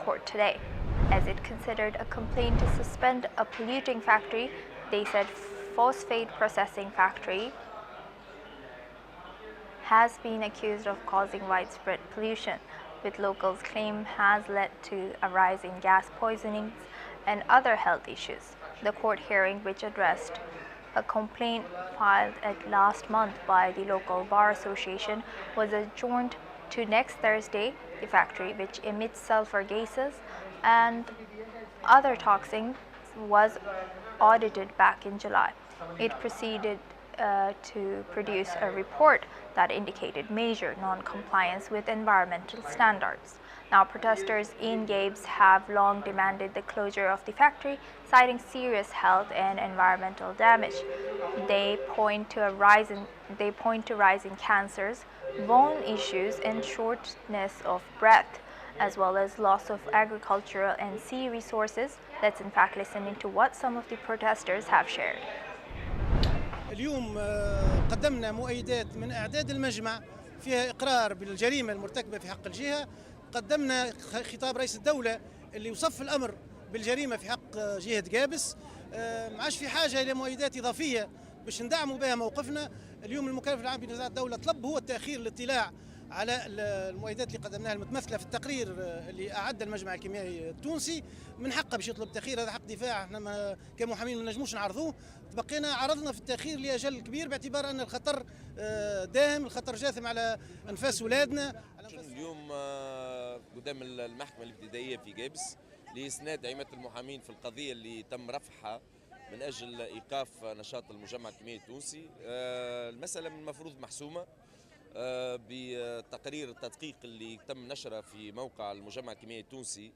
court today, as it considered a complaint to suspend a polluting factory. They said phosphate processing factory has been accused of causing widespread pollution, which locals claim has led to a rise in gas poisonings and other health issues. The court hearing, which addressed a complaint filed last month by the local bar association, was adjourned to next Thursday. The factory, which emits sulfur gases and other toxins, was audited back in July. It proceeded to produce a report that indicated major non-compliance with environmental standards. Now, protesters in Gabes have long demanded the closure of the factory, citing serious health and environmental damage. They point to rising cancers, bone issues, and shortness of breath, as well as loss of agricultural and sea resources. Let's in fact listen into what some of the protesters have shared. اليوم قدمنا مؤيدات من أعداد المجمع فيها إقرار بالجريمة المرتكبة في حق الجهة. قدمنا خطاب رئيس الدولة اللي وصف الأمر بالجريمة في حق جهة جابس. ما عادش في حاجة إلى مؤيدات إضافية باش ندعموا بها موقفنا. اليوم المكلف العام بنزاهة الدولة طلب هو التأخير الاطلاع على المؤيدات اللي قدمناها المتمثله في التقرير اللي اعد المجمع الكيميائي التونسي. من حقه باش يطلب تاخير، هذا حق دفاع، احنا كمحامين ما نجموش نعرضوه. تبقينا عرضنا في التاخير لاجل كبير باعتبار ان الخطر داهم، الخطر جاثم على انفاس اولادنا. اليوم قدام المحكمه الابتدائيه في جابس لاسناد عماده المحامين في القضيه اللي تم رفعها من اجل ايقاف نشاط المجمع الكيميائي التونسي. المساله من المفروض محسومه بتقرير التدقيق اللي تم نشره في موقع المجمع الكيميائي التونسي،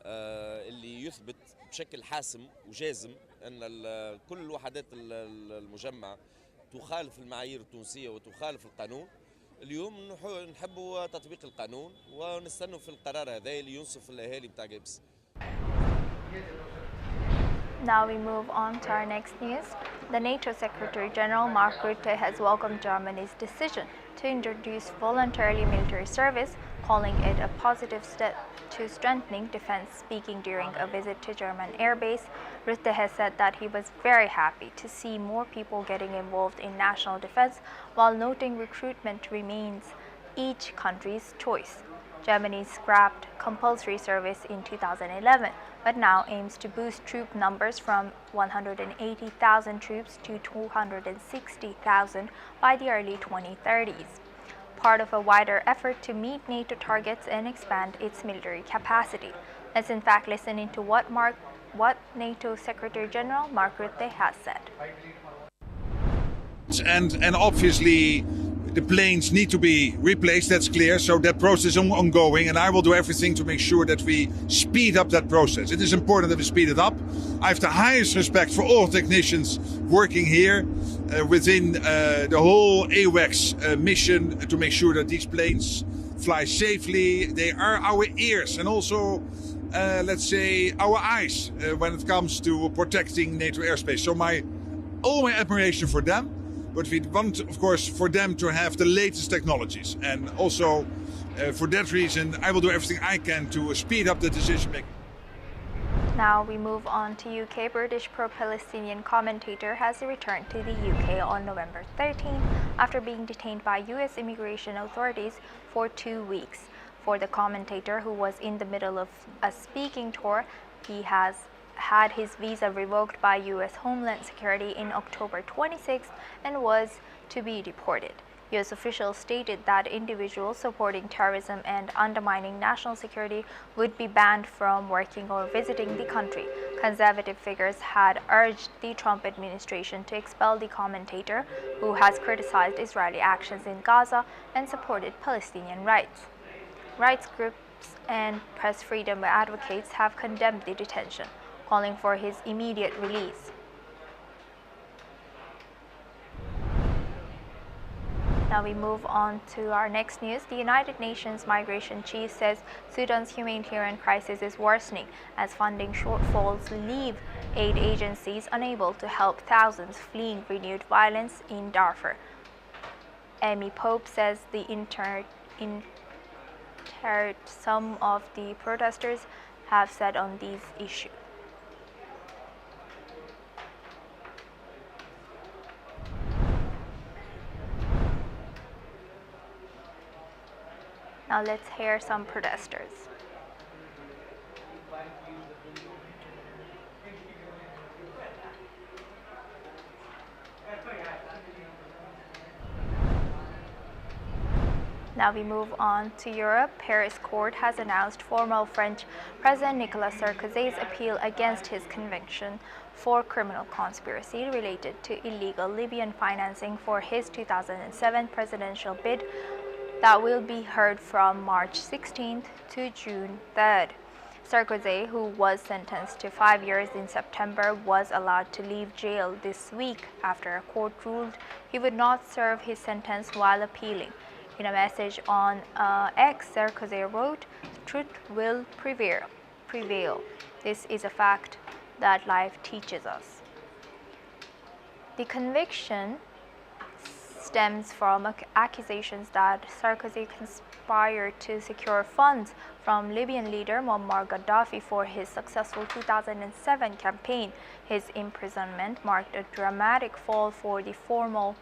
اللي يثبت بشكل حاسم وجازم أن كل وحدات المجمع تخالف المعايير التونسية وتخالف القانون. اليوم نحب تطبيق القانون ونستنوا في القرار هذا اللي ينصف الأهالي بتاع جابس. Now we move on to our next news. The NATO Secretary General Mark Rutte has welcomed Germany's decision to introduce voluntary military service, calling it a positive step to strengthening defense. Speaking during a visit to German air base, Rutte has said that he was very happy to see more people getting involved in national defense, while noting recruitment remains each country's choice. Germany scrapped compulsory service in 2011, but now aims to boost troop numbers from 180,000 troops to 260,000 by the early 2030s, part of a wider effort to meet NATO targets and expand its military capacity. Let's in fact listen into what NATO Secretary General Mark Rutte has said. And obviously the planes need to be replaced, that's clear, so that process is ongoing, and I will do everything to make sure that we speed up that process. It is important that we speed it up. I have the highest respect for all technicians working here within the whole AWACS mission to make sure that these planes fly safely. They are our ears and also, let's say, our eyes when it comes to protecting NATO airspace. So all my admiration for them. But we want, of course, for them to have the latest technologies. And also, for that reason, I will do everything I can to speed up the decision making. Now we move on to UK. British Pro-Palestinian Commentator has returned to the UK on November 13 after being detained by US immigration authorities for 2 weeks. For the commentator, who was in the middle of a speaking tour, he has had his visa revoked by US Homeland Security in October 26 and was to be deported. US officials stated that individuals supporting terrorism and undermining national security would be banned from working or visiting the country. Conservative figures had urged the Trump administration to expel the commentator, who has criticized Israeli actions in Gaza and supported Palestinian rights. Rights groups and press freedom advocates have condemned the detention, calling for his immediate release. Now we move on to our next news. The United Nations Migration Chief says Sudan's humanitarian crisis is worsening as funding shortfalls leave aid agencies unable to help thousands fleeing renewed violence in Darfur. Amy Pope says the some of the protesters have said on these issues. Now let's hear some protesters. Now we move on to Europe. Paris court has announced formal French President Nicolas Sarkozy's appeal against his conviction for criminal conspiracy related to illegal Libyan financing for his 2007 presidential bid that will be heard from March 16th to June 3rd. Sarkozy, who was sentenced to 5 years in September, was allowed to leave jail this week after a court ruled he would not serve his sentence while appealing. In a message on X, Sarkozy wrote, "Truth will prevail. This is a fact that life teaches us." The conviction stems from accusations that Sarkozy conspired to secure funds from Libyan leader Muammar Gaddafi for his successful 2007 campaign. His imprisonment marked a dramatic fall for the former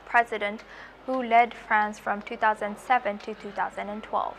president who led France from 2007 to 2012.